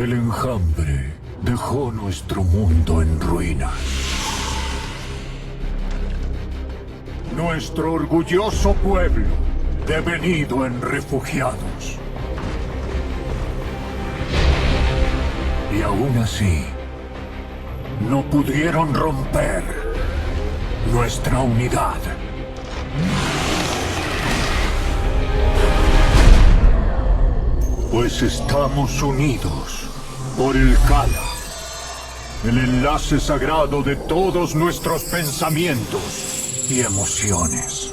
El enjambre dejó nuestro mundo en ruinas. Nuestro orgulloso pueblo, devenido en refugiados. Y aún así, no pudieron romper nuestra unidad. Pues estamos unidos por el Khala, el enlace sagrado de todos nuestros pensamientos y emociones.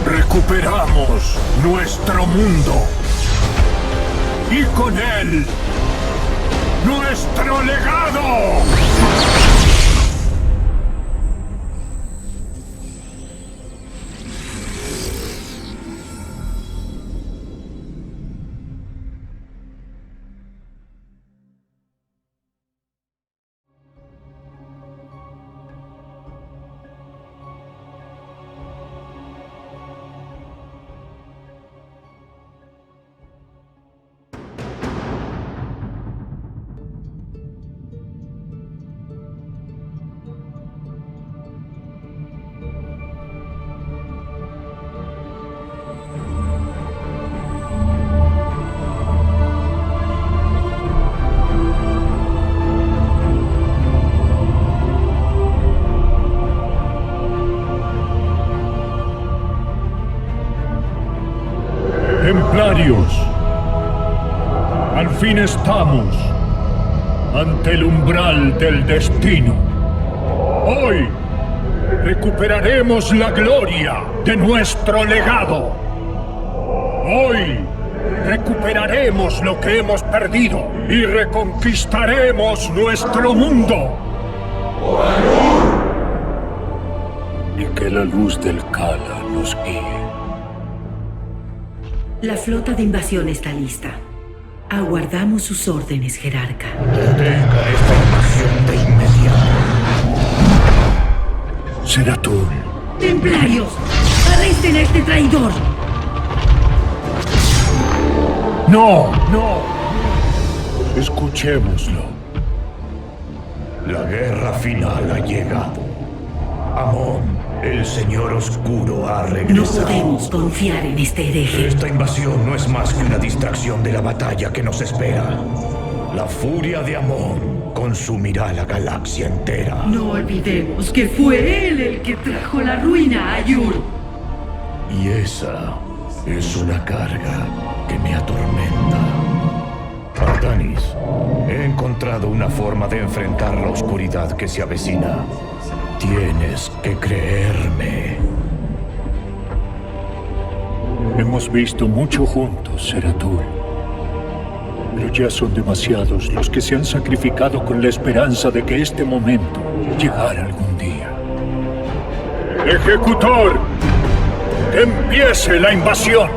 Recuperamos nuestro mundo y con él nuestro legado. Templarios, al fin estamos ante el umbral del destino. Hoy recuperaremos la gloria de nuestro legado. Hoy recuperaremos lo que hemos perdido y reconquistaremos nuestro mundo. Y que la luz del Khala nos guíe. La flota de invasión está lista. Aguardamos sus órdenes, jerarca. Detenga esta invasión de inmediato. Zeratul. ¡Templarios! ¡Arresten a este traidor! ¡No! ¡No! Escuchémoslo. La guerra final ha llegado. Amon, el Señor Oscuro, ha No regresado. podemos confiar en este hereje. Esta invasión no es más que una distracción de la batalla que nos espera. La furia de Amon consumirá la galaxia entera. No olvidemos que fue él el que trajo la ruina a Ayur. Y esa es una carga que me atormenta. Artanis, he encontrado una forma de enfrentar la oscuridad que se avecina. Tienes que creerme. Hemos visto mucho juntos. tantos, Zeratul. Pero ya son demasiados los que se han sacrificado con la esperanza de que este momento llegara algún día. ¡Ejecutor! ¡Que empiece la invasión!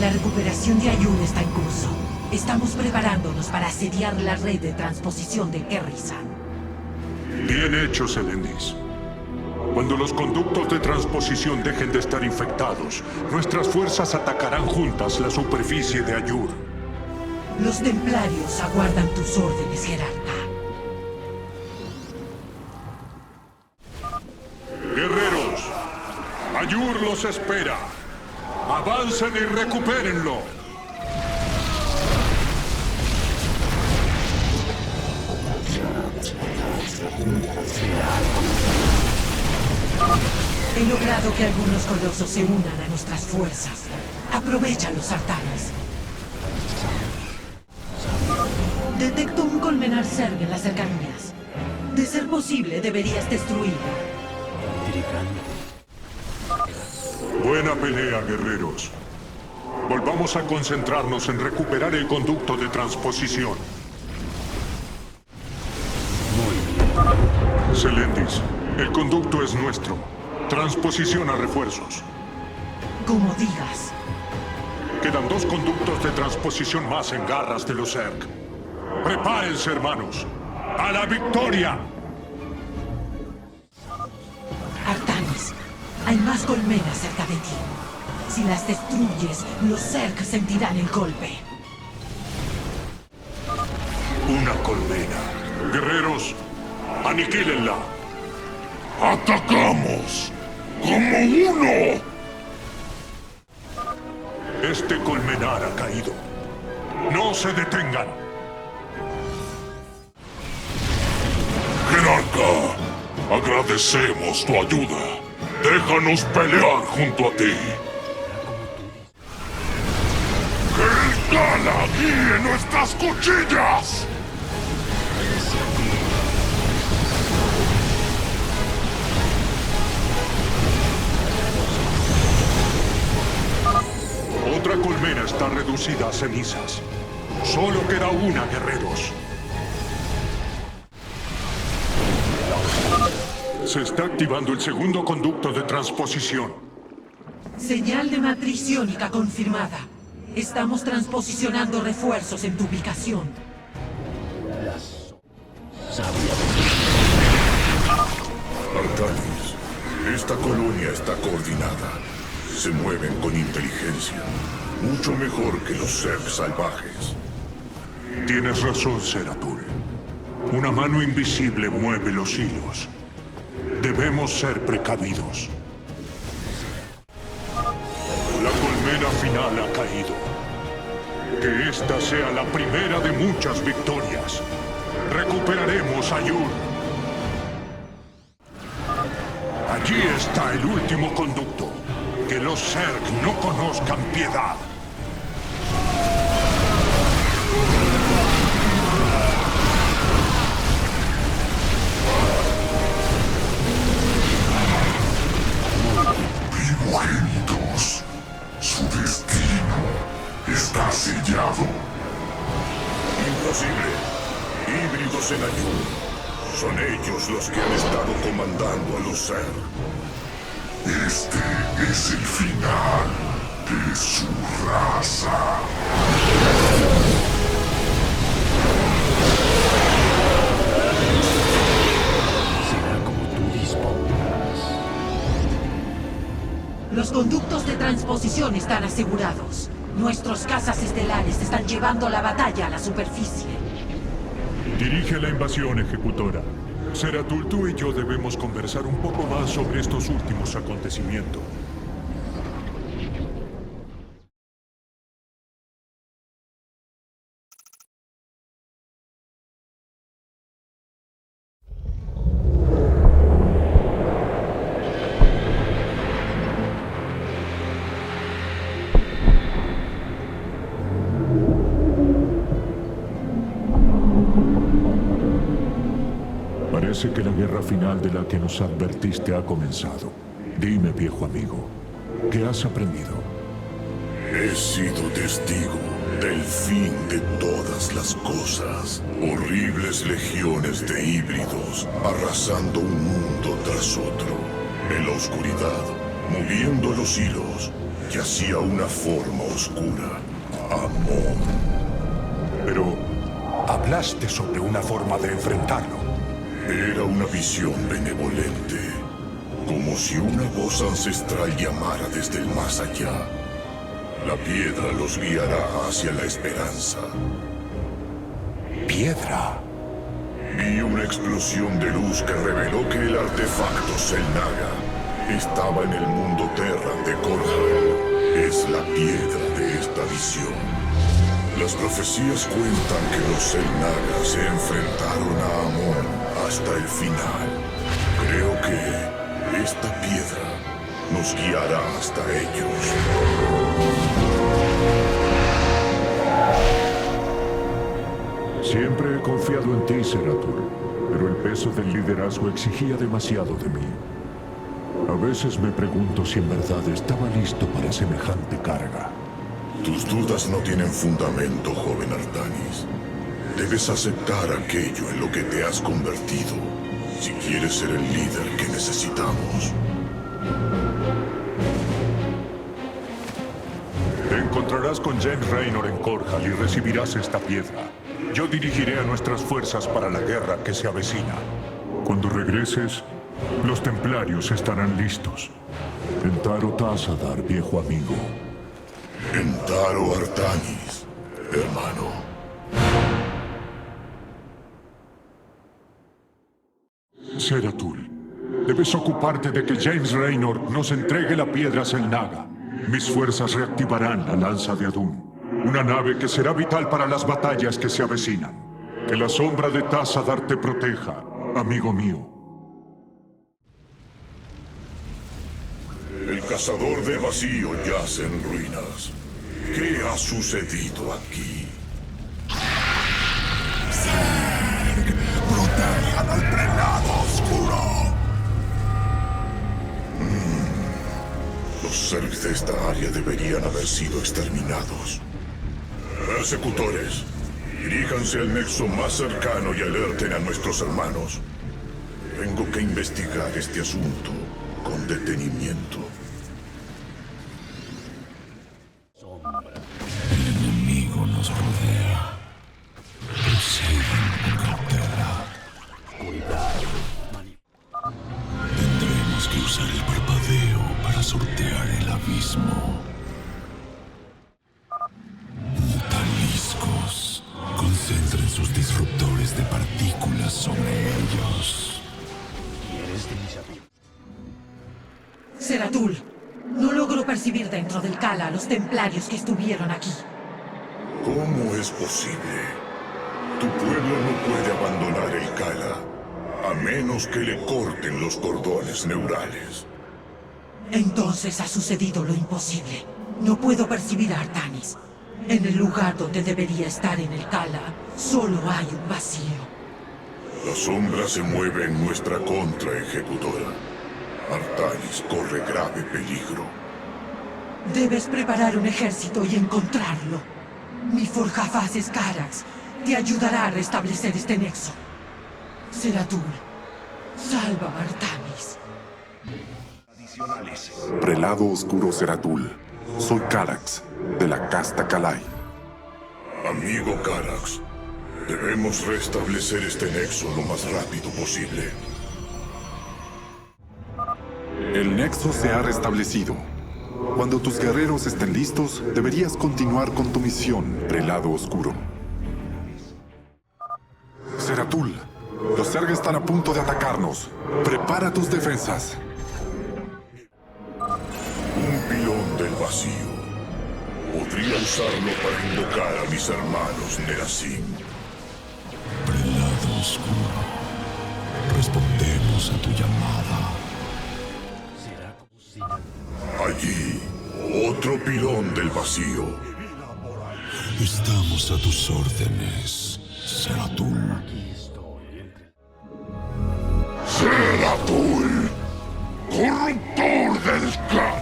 La recuperación de Ayun está en curso. Estamos preparándonos para asediar la red de transposición de Kerrisan. Bien hecho, Selendis. Cuando los conductos de transposición dejen de estar infectados, nuestras fuerzas atacarán juntas la superficie de Ayur. Los templarios aguardan tus órdenes, jerarca. Guerreros, Ayur los espera. ¡Avancen y recupérenlo! He logrado que algunos colosos se unan a nuestras fuerzas. Aprovechanlos, Artanis. Detecto un colmenar Zerg en las cercanías. De ser posible, deberías destruirlo. Buena pelea, guerreros. Volvamos a concentrarnos en recuperar el conducto de transposición. Selendis, el conducto es nuestro. Transposición a refuerzos. Como digas. Quedan 2 conductos de transposición más en garras de los Zerg. Prepárense, hermanos. ¡A la victoria! Artanis, hay más colmenas cerca de ti. Si las destruyes, los Zerg sentirán el golpe. Una colmena. Guerreros, aniquílenla. ¡Atacamos! ¡Como uno! Este colmenar ha caído. ¡No se detengan! Jerarca, agradecemos tu ayuda. Déjanos pelear junto a ti. ¡Que el Khala guíe nuestras cuchillas! Otra colmena está reducida a cenizas. Solo queda una, guerreros. Se está activando el segundo conducto de transposición. Señal de matriz iónica confirmada. Estamos transposicionando refuerzos en tu ubicación. Artanis, esta colonia está coordinada. Se mueven con inteligencia. Mucho mejor que los Zerg salvajes. Tienes razón, Zeratul. Una mano invisible mueve los hilos. Debemos ser precavidos. La colmena final ha caído. Que esta sea la primera de muchas victorias. Recuperaremos Ayur. Allí está el último conducto. Que los Zerg no conozcan piedad. Primogénitos, su destino está sellado. Imposible. Híbridos en Ayur. Son ellos los que han estado comandando a los Zerg. Este es el final de su raza. Será como tú dispongas. Los conductos de transposición están asegurados. Nuestros cazas estelares están llevando la batalla a la superficie. Dirige la invasión, Ejecutora. Zeratul, tú y yo debemos conversar un poco más sobre estos últimos acontecimientos. Parece que la guerra final de la que nos advertiste ha comenzado. Dime, viejo amigo, ¿qué has aprendido? He sido testigo del fin de todas las cosas. Horribles legiones de híbridos arrasando un mundo tras otro. En la oscuridad, moviendo los hilos, yacía una forma oscura. Amor. Pero hablaste sobre una forma de enfrentarlo. Era una visión benevolente, como si una voz ancestral llamara desde el más allá. La piedra los guiará hacia la esperanza. ¿Piedra? Vi una explosión de luz que reveló que el artefacto Selnaga estaba en el mundo Terran de Korhal. Es la piedra de esta visión. Las profecías cuentan que los Selnaga se enfrentaron a Amon hasta el final. Creo que esta piedra nos guiará hasta ellos. Siempre he confiado en ti, Zeratul, pero el peso del liderazgo exigía demasiado de mí. A veces me pregunto si en verdad estaba listo para semejante carga. Tus dudas no tienen fundamento, joven Artanis. Debes aceptar aquello en lo que te has convertido, si quieres ser el líder que necesitamos. Te encontrarás con James Raynor en Korhal y recibirás esta piedra. Yo dirigiré a nuestras fuerzas para la guerra que se avecina. Cuando regreses, los templarios estarán listos. Entaro Tazadar, viejo amigo. Entaro Artanis, hermano. Zeratul, debes ocuparte de que James Raynor nos entregue la piedra Selnaga. Mis fuerzas reactivarán la lanza de Adun, una nave que será vital para las batallas que se avecinan. Que la sombra de Tazadar te proteja, amigo mío. El cazador de vacío yace en ruinas. ¿Qué ha sucedido aquí? ¡Protejan al prelado oscuro! Los Zerg de esta área deberían haber sido exterminados. Persecutores, diríjanse al nexo más cercano y alerten a nuestros hermanos. Tengo que investigar este asunto con detenimiento. El enemigo nos rodea. Procedan con cautela. Tendremos que usar el parpadeo para sortear el abismo. Mutaliscos, concentren sus disruptores de partículas sobre ellos. Zeratul, no logro percibir dentro del Kala a los templarios que estuvieron aquí. ¿Cómo es posible? Tu pueblo no puede abandonar el Kala, a menos que le corten los cordones neurales. Entonces ha sucedido lo imposible. No puedo percibir a Artanis. En el lugar donde debería estar en el Kala, solo hay un vacío. La sombra se mueve en nuestra contra, ejecutora. Artanis corre grave peligro. Debes preparar un ejército y encontrarlo. Mi forjafaces Carax te ayudará a restablecer este nexo. Zeratul, salva a Artanis. Prelado Oscuro Zeratul. Soy Carax, de la casta Kalai. Amigo Carax, debemos restablecer este nexo lo más rápido posible. El nexo se ha restablecido. Cuando tus guerreros estén listos, deberías continuar con tu misión, Prelado Oscuro. Seratul, los Zerg están a punto de atacarnos. Prepara tus defensas. Un pilón del vacío. Podría usarlo para invocar a mis hermanos Nerasim. Prelado oscuro, respondemos a tu llamada. Allí, otro pilón del vacío. Estamos a tus órdenes, Seratul. Seratul, corruptor del clan.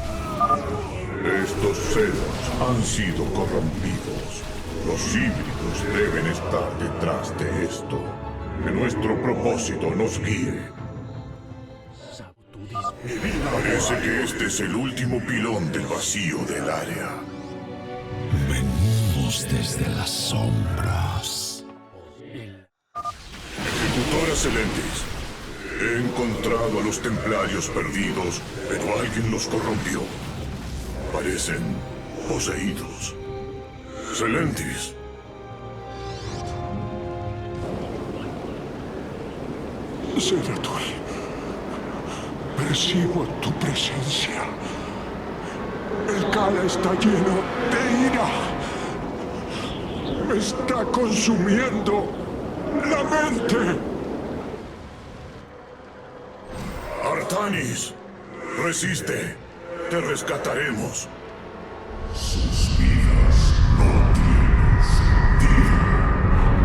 Estos seres han sido corrompidos. Los híbridos deben estar detrás de esto. Que nuestro propósito nos guíe. Parece que este es el último pilón del vacío del área. Venimos desde las sombras. Ejecutora Celentis, he encontrado a los templarios perdidos, pero alguien los corrompió. Parecen poseídos. Celentis. Seratul, percibo tu presencia. El Khala está lleno de ira. Me está consumiendo la mente. Artanis, resiste. Te rescataremos. Sus vidas no tienen sentido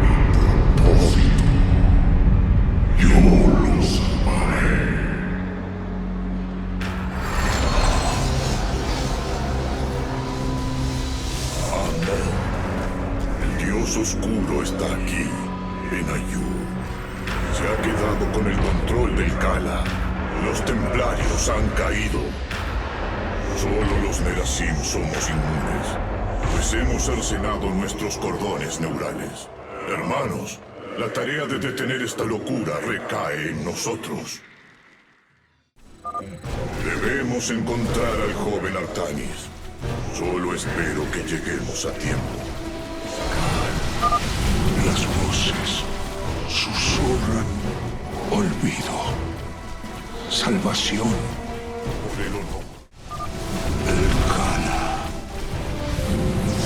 ni propósito. Yo los amaré. El dios oscuro está aquí, en Ayur. Se ha quedado con el control del Khala. Los templarios han caído. Solo los Nerasim somos inmunes, pues hemos cercenado nuestros cordones neurales. Hermanos, la tarea de detener esta locura recae en nosotros. Debemos encontrar al joven Artanis. Solo espero que lleguemos a tiempo. Las voces susurran olvido, salvación, Por el honor. el Khala,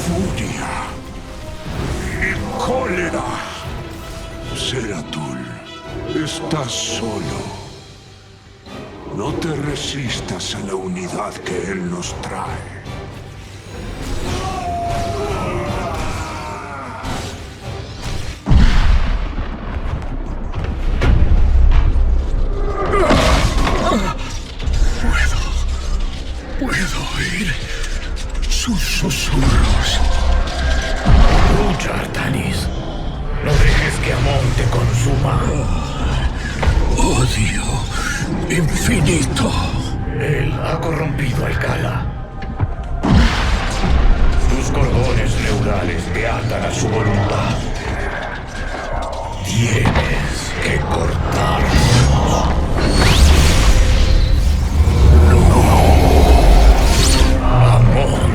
furia y cólera. Seratul, estás solo. No te resistas a la unidad que él nos trae. Puedo oír sus susurros. Lucha, Artanis. No dejes que Amon te consuma. Odio infinito. Él ha corrompido al Khala. Tus cordones neurales te atan a su voluntad. Tienes que cortarlos. Amon.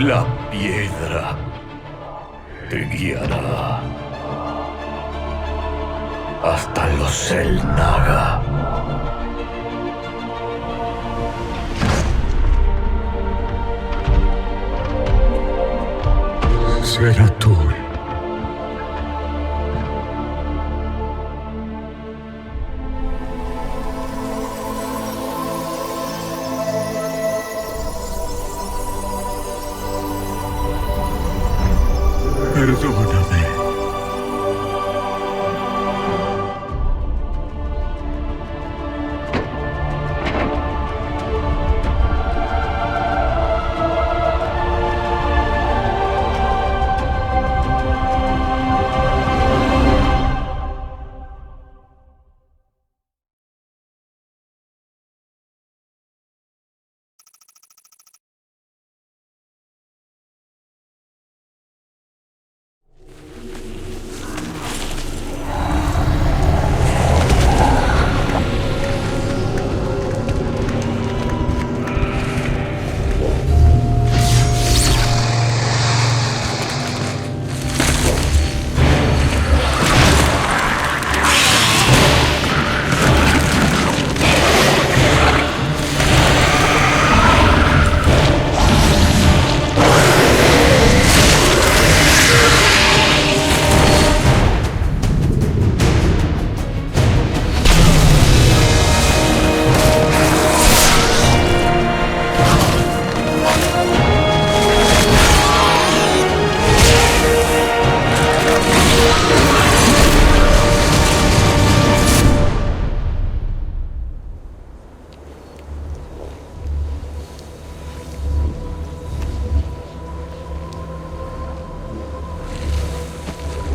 La piedra te guiará hasta los El Naga. Zeratul. Perdóname.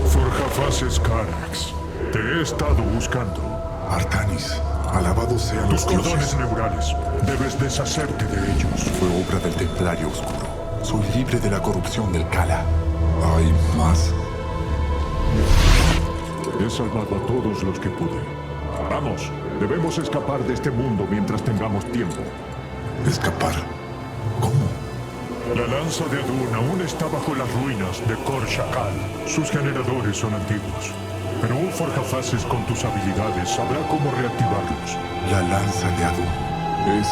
Forjafaces Carax, te he estado buscando. Artanis, alabado sean Tus los dioses. cordones neurales, debes deshacerte de ellos. Fue obra del Templario Oscuro. Soy libre de la corrupción del Kala. ¿Hay más? He salvado a todos los que pude. Vamos, debemos escapar de este mundo mientras tengamos tiempo. ¿Escapar? ¿Cómo? La lanza de Adun aún está bajo las ruinas de Kor Shakal. Sus generadores son antiguos, pero un forjafaces con tus habilidades sabrá cómo reactivarlos. La lanza de Adun. Es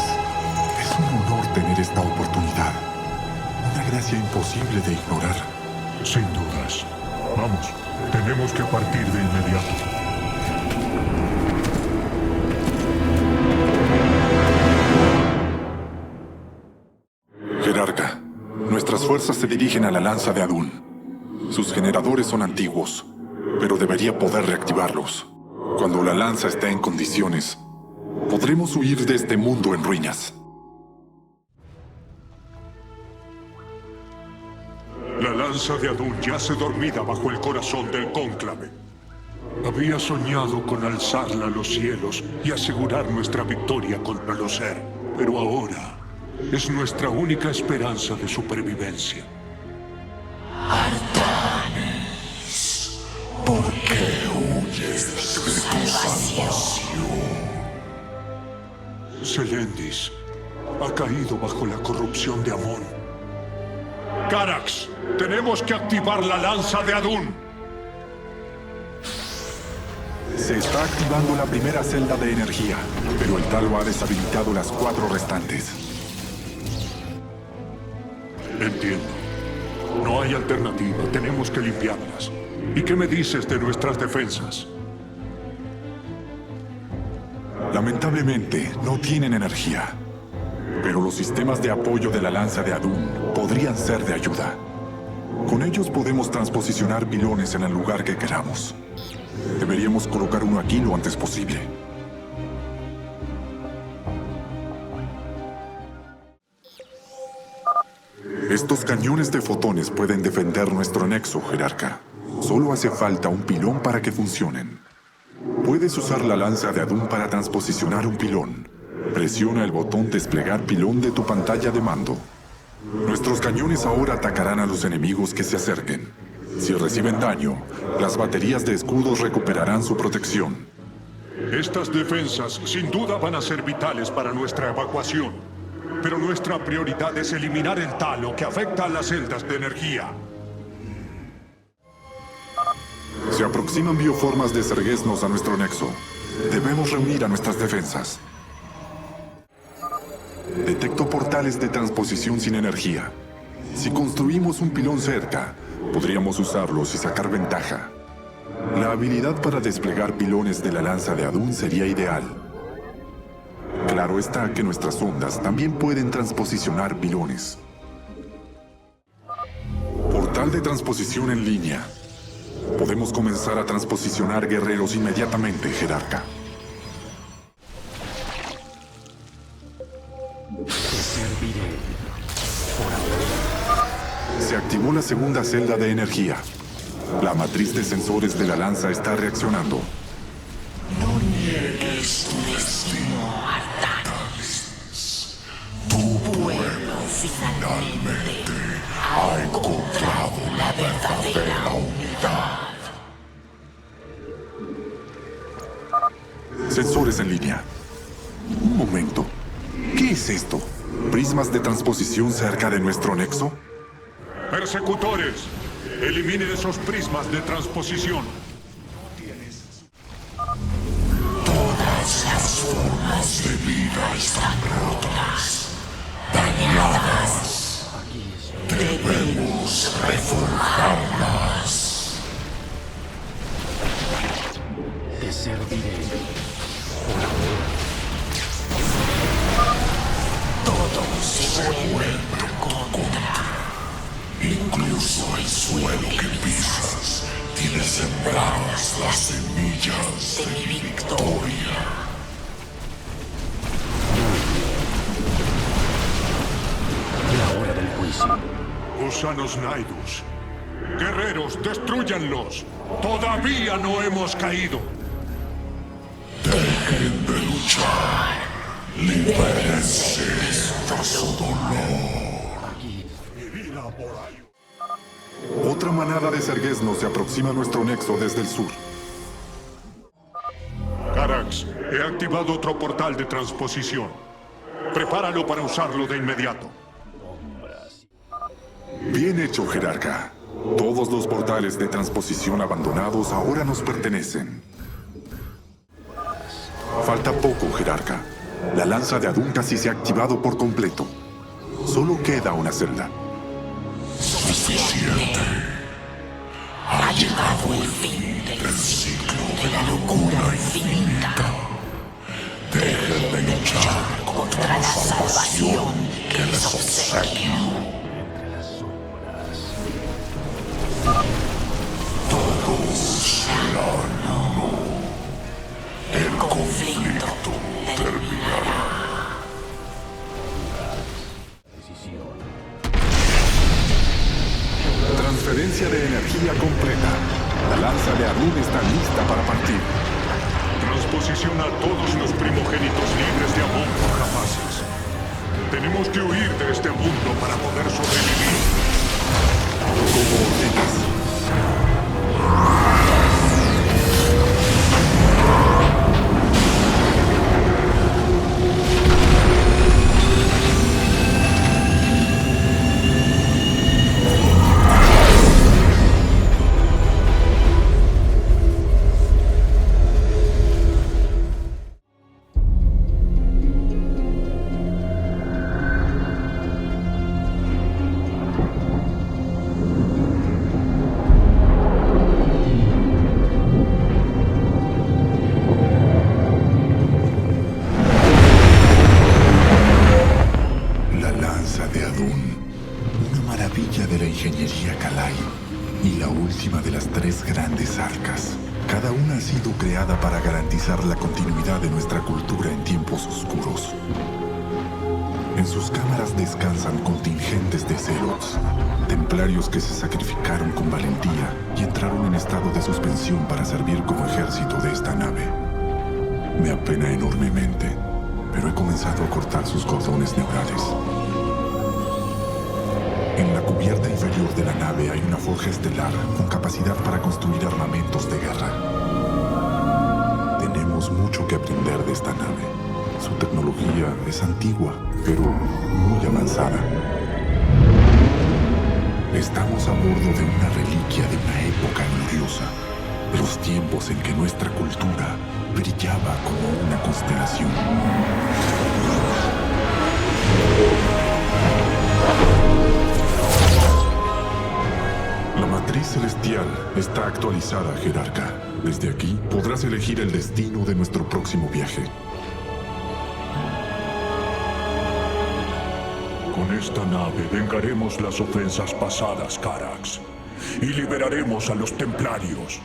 un honor tener esta oportunidad. Una gracia imposible de ignorar. Sin dudas. Vamos, tenemos que partir de inmediato. Jerarca, nuestras fuerzas se dirigen a la lanza de Adun. Sus generadores son antiguos, pero debería poder reactivarlos. Cuando la lanza esté en condiciones, podremos huir de este mundo en ruinas. La lanza de Adun yace dormida bajo el corazón del cónclave. Había soñado con alzarla a los cielos y asegurar nuestra victoria contra los Ser, pero ahora es nuestra única esperanza de supervivencia. Artanis, ¿por qué huyes de tu salvación? Selendis ha caído bajo la corrupción de Amon. Carax, tenemos que activar la lanza de Adun. Se está activando la primera celda de energía, pero el talo ha deshabilitado las 4 restantes. Entiendo. No hay alternativa, tenemos que limpiarlas. ¿Y qué me dices de nuestras defensas? Lamentablemente, no tienen energía. Pero los sistemas de apoyo de la lanza de Adun podrían ser de ayuda. Con ellos podemos transposicionar pilones en el lugar que queramos. Deberíamos colocar uno aquí lo antes posible. Estos cañones de fotones pueden defender nuestro nexo, Jerarca. Solo hace falta un pilón para que funcionen. Puedes usar la lanza de Adun para transposicionar un pilón. Presiona el botón desplegar pilón de tu pantalla de mando. Nuestros cañones ahora atacarán a los enemigos que se acerquen. Si reciben daño, las baterías de escudos recuperarán su protección. Estas defensas sin duda van a ser vitales para nuestra evacuación. pero nuestra prioridad es eliminar el talo que afecta a las celdas de energía. Se aproximan bioformas de Sergesnos a nuestro nexo. Debemos reunir a nuestras defensas. Detecto portales de transposición sin energía. Si construimos un pilón cerca, podríamos usarlos y sacar ventaja. La habilidad para desplegar pilones de la lanza de Adun sería ideal. Claro está que nuestras ondas también pueden transposicionar pilones. Portal de transposición en línea. Podemos comenzar a transposicionar guerreros inmediatamente, jerarca. Se activó la segunda celda de energía. La matriz de sensores de la lanza está reaccionando. No niegues tu destino, Artanis. Tu pueblo finalmente ha encontrado la verdadera unidad. Sensores en línea. Un momento. ¿Qué es esto? ¿Prismas de transposición cerca de nuestro nexo? Persecutores, eliminen esos prismas de transposición. Todas las formas de vida están rotas, dañadas. Debemos reforjarlas. Te serviré. Todo se vuelve en tu contra. Incluso el suelo que pisas tiene sembradas las semillas de mi victoria. La hora del juicio. Gusanos Naidus. Guerreros, destrúyanlos. Todavía no hemos caído. Dejen de luchar. Libérense de su dolor. Otra manada de Sergesnos se aproxima a nuestro nexo desde el sur. Carax, he activado otro portal de transposición. Prepáralo para usarlo de inmediato. Bien hecho, jerarca. Todos los portales de transposición abandonados ahora nos pertenecen. Falta poco, jerarca. La lanza de Adun casi se ha activado por completo. Solo queda una celda. Suficiente. Ha llegado el fin del ciclo de la locura infinita. Dejen de luchar contra la salvación que les obsequia. Todos serán uno. El conflicto terminará. Transferencia de energía completa. La lanza de Adun está lista para partir. Transposiciona a todos los primogénitos libres de Amon Forjafaces. Tenemos que huir de este mundo para poder sobrevivir. Como ordenes. La continuidad de nuestra cultura en tiempos oscuros. En sus cámaras descansan contingentes de Zealots, templarios que se sacrificaron con valentía y entraron en estado de suspensión para servir como ejército de esta nave. Me apena enormemente, pero he comenzado a cortar sus cordones neurales. En la cubierta inferior de la nave hay una forja estelar con capacidad para construir armamentos de guerra. Tenemos mucho que aprender de esta nave. Su tecnología es antigua, pero muy avanzada. Estamos a bordo de una reliquia de una época gloriosa, de los tiempos en que nuestra cultura brillaba como una constelación. La matriz celestial está actualizada, jerarca. Desde aquí podrás elegir el destino de nuestro próximo viaje. Con esta nave vengaremos las ofensas pasadas, Carax. Y liberaremos a los templarios.